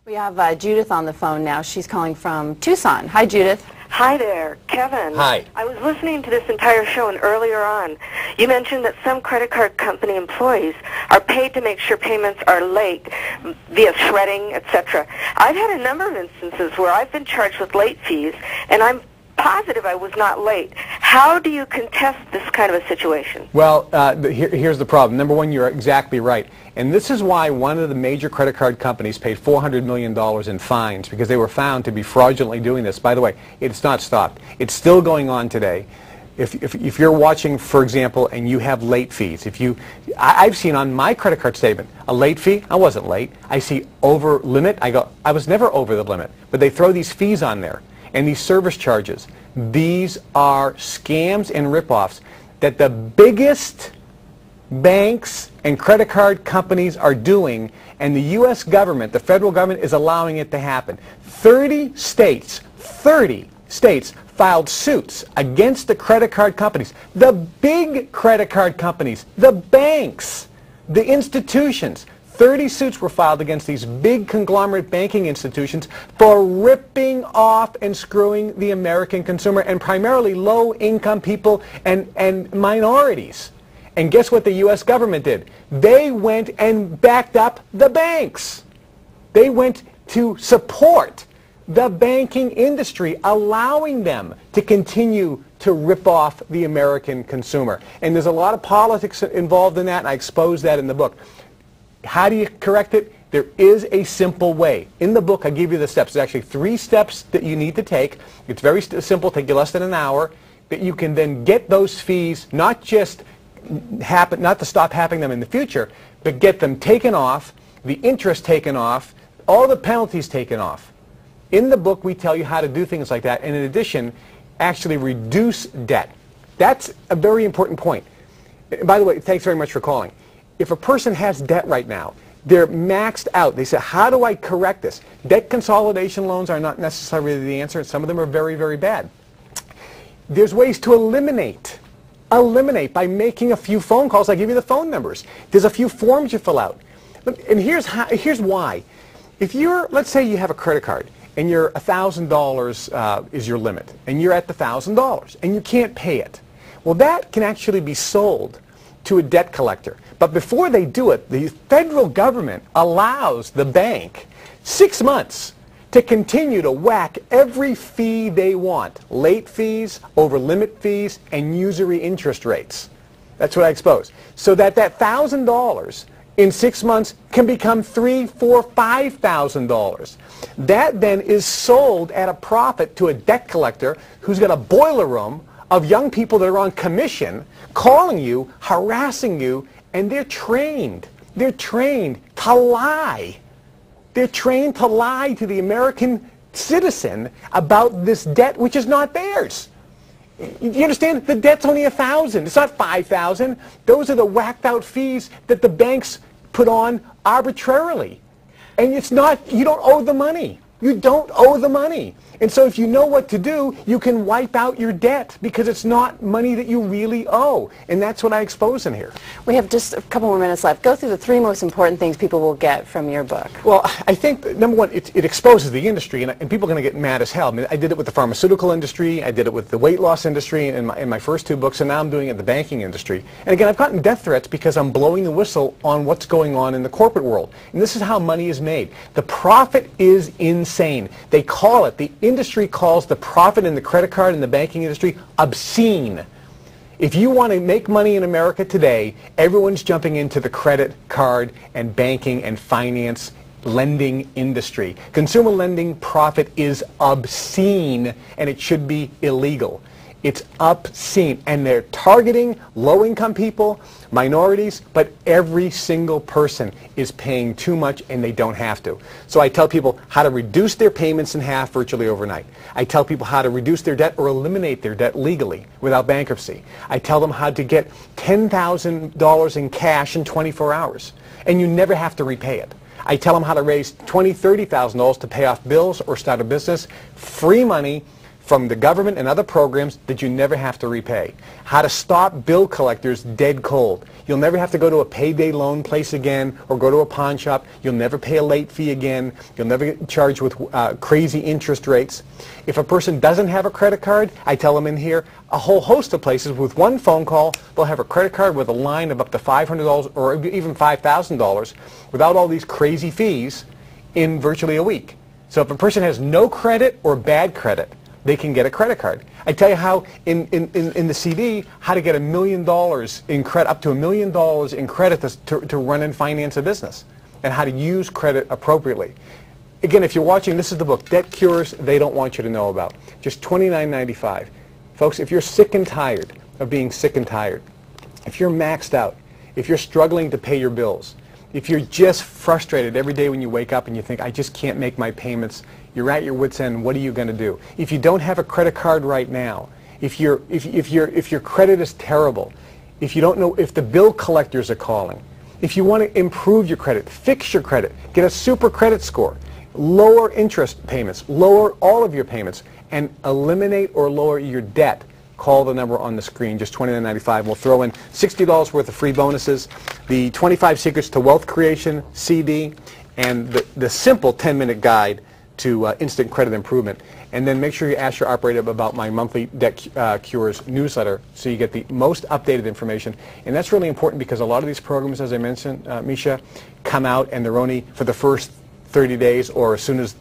We have Judith on the phone now. She's calling from Tucson. Hi, Judith. Hi there, Kevin. Hi. I was listening to this entire show, and earlier on, you mentioned that some credit card company employees are paid to make sure payments are late via shredding, etc. I've had a number of instances where I've been charged with late fees, and I'm positive I was not late. How do you contest this kind of a situation? Well, here's the problem. Number one, you're exactly right. And this is why one of the major credit card companies paid $400 million in fines, because they were found to be fraudulently doing this. By the way, it's not stopped. It's still going on today. If you're watching, for example, and you have late fees, I've seen on my credit card statement a late fee. I wasn't late. I see over limit. I go, I was never over the limit. But they throw these fees on there and these service charges. These are scams and ripoffs that the biggest banks and credit card companies are doing, and the U.S. government, the federal government, is allowing it to happen. 30 states filed suits against the credit card companies, the big credit card companies, the banks, the institutions. 30 suits were filed against these big conglomerate banking institutions for ripping off and screwing the American consumer, and primarily low-income people and minorities. And guess what the U.S. government did? They went and backed up the banks. They went to support the banking industry, allowing them to continue to rip off the American consumer. And there's a lot of politics involved in that, and I expose that in the book. How do you correct it? There is a simple way. In the book, I give you the steps. There's actually 3 steps that you need to take. It's very simple, take you less than an hour, that you can then get those fees, not to stop happening them in the future, but get them taken off, the interest taken off, all the penalties taken off. In the book, we tell you how to do things like that, and in addition, actually reduce debt. That's a very important point. By the way, thanks very much for calling. If a person has debt right now, they're maxed out. They say, how do I correct this? Debt consolidation loans are not necessarily the answer, and some of them are very, very bad. There's ways to eliminate by making a few phone calls. I give you the phone numbers. There's a few forms you fill out. And here's why. If let's say you have a credit card, and your $1,000 is your limit, and you're at the $1,000, and you can't pay it. Well, that can actually be sold to a debt collector. But before they do it, the federal government allows the bank 6 months to continue to whack every fee they want. Late fees, over limit fees, and usury interest rates. That's what I expose. So that $1,000 in 6 months can become $3,000, $4,000, $5,000. That then is sold at a profit to a debt collector who's got a boiler room of young people that are on commission calling you, harassing you, and they're trained. They're trained to lie. They're trained to lie to the American citizen about this debt, which is not theirs. You understand? The debt's only $1,000. It's not $5,000. Those are the whacked out fees that the banks put on arbitrarily. And it's not, you don't owe the money. You don't owe the money. And so if you know what to do, you can wipe out your debt because it's not money that you really owe. And that's what I expose in here. We have just a couple more minutes left. Go through the 3 most important things people will get from your book. Well, I think, number one, it exposes the industry, and people are going to get mad as hell. I mean, I did it with the pharmaceutical industry, I did it with the weight loss industry in my first 2 books, and now I'm doing it in the banking industry. And again, I've gotten death threats because I'm blowing the whistle on what's going on in the corporate world. And this is how money is made. The profit is insane. They call it, the industry calls the profit in the credit card and the banking industry obscene. If you want to make money in America today, everyone's jumping into the credit card and banking and finance lending industry. Consumer lending profit is obscene, and it should be illegal. It's obscene, and they're targeting low-income people, minorities, but every single person is paying too much, and they don't have to. So I tell people how to reduce their payments in half virtually overnight. I tell people how to reduce their debt or eliminate their debt legally without bankruptcy. I tell them how to get $10,000 in cash in 24 hours, and you never have to repay it. I tell them how to raise $20,000, $30,000 to pay off bills or start a business. Free money from the government and other programs that you never have to repay. How to stop bill collectors dead cold. You'll never have to go to a payday loan place again or go to a pawn shop. You'll never pay a late fee again. You'll never get charged with crazy interest rates. If a person doesn't have a credit card, I tell them in here, a whole host of places with one phone call, they'll have a credit card with a line of up to $500 or even $5,000 without all these crazy fees in virtually a week. So if a person has no credit or bad credit, they can get a credit card. I tell you how in the CD, how to get $1 million in credit, up to $1 million in credit to run and finance a business, and how to use credit appropriately. Again, if you're watching, this is the book, Debt Cures They Don't Want You to Know About. Just $29.95. Folks, if you're sick and tired of being sick and tired, if you're maxed out, if you're struggling to pay your bills, if you're just frustrated every day when you wake up and you think, I just can't make my payments, you're at your wit's end, what are you going to do? If you don't have a credit card right now, if your credit is terrible, if you don't know if the bill collectors are calling, if you want to improve your credit, fix your credit, get a super credit score, lower interest payments, lower all of your payments, and eliminate or lower your debt, call the number on the screen, just $29.95. We'll throw in $60 worth of free bonuses, the 25 Secrets to Wealth Creation CD, and the simple 10-minute guide to instant credit improvement. And then make sure you ask your operator about my monthly Debt Cures newsletter so you get the most updated information. And that's really important because a lot of these programs, as I mentioned, Misha, come out and they're only for the first 30 days or as soon as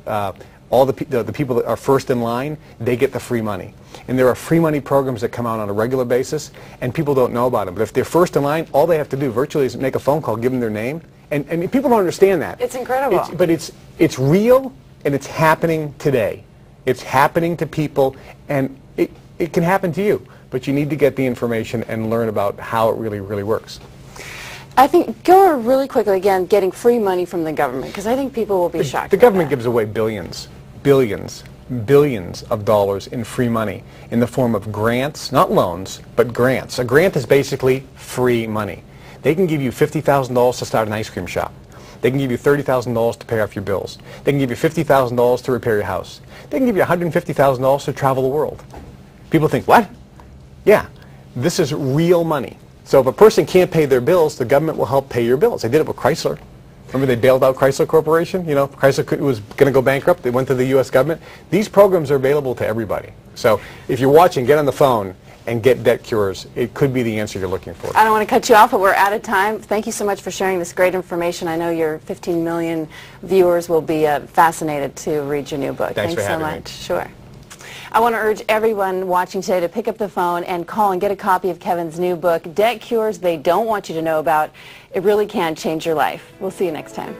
all the people that are first in line, they get the free money. And there are free money programs that come out on a regular basis, and people don't know about them. But if they're first in line, all they have to do virtually is make a phone call, give them their name, and people don't understand that. It's incredible. But it's real, and it's happening today. It's happening to people, and it can happen to you. But you need to get the information and learn about how it really, really works. I think, go really quickly again, getting free money from the government, because I think people will be shocked. The government gives away billions of dollars in free money in the form of grants, not loans, but grants. A grant is basically free money. They can give you $50,000 to start an ice cream shop. They can give you $30,000 to pay off your bills. They can give you $50,000 to repair your house. They can give you $150,000 to travel the world. People think, what? Yeah, this is real money. So if a person can't pay their bills, the government will help pay your bills. They did it with Chrysler. Remember they bailed out Chrysler Corporation? You know, Chrysler was going to go bankrupt. They went to the U.S. government. These programs are available to everybody. So if you're watching, get on the phone and get Debt Cures. It could be the answer you're looking for. I don't want to cut you off, but we're out of time. Thank you so much for sharing this great information. I know your 15 million viewers will be fascinated to read your new book. Thanks for having so me. much. Sure. I want to urge everyone watching today to pick up the phone and call and get a copy of Kevin's new book, Debt Cures They Don't Want You to Know About. It really can change your life. We'll see you next time.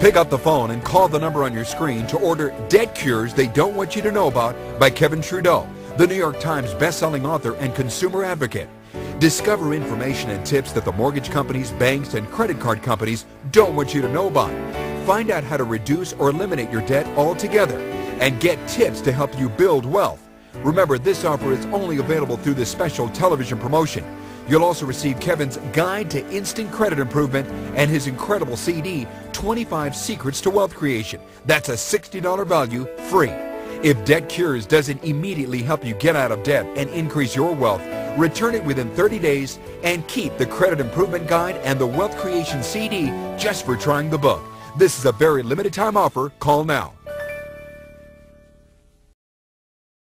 Pick up the phone and call the number on your screen to order Debt Cures They Don't Want You to Know About by Kevin Trudeau, the New York Times best-selling author and consumer advocate. Discover information and tips that the mortgage companies, banks, and credit card companies don't want you to know about. Find out how to reduce or eliminate your debt altogether and get tips to help you build wealth. Remember, this offer is only available through this special television promotion. You'll also receive Kevin's Guide to Instant Credit Improvement and his incredible CD, 25 Secrets to Wealth Creation. That's a $60 value, free. If Debt Cures doesn't immediately help you get out of debt and increase your wealth, return it within 30 days and keep the Credit Improvement Guide and the Wealth Creation CD just for trying the book. This is a very limited time offer. Call now.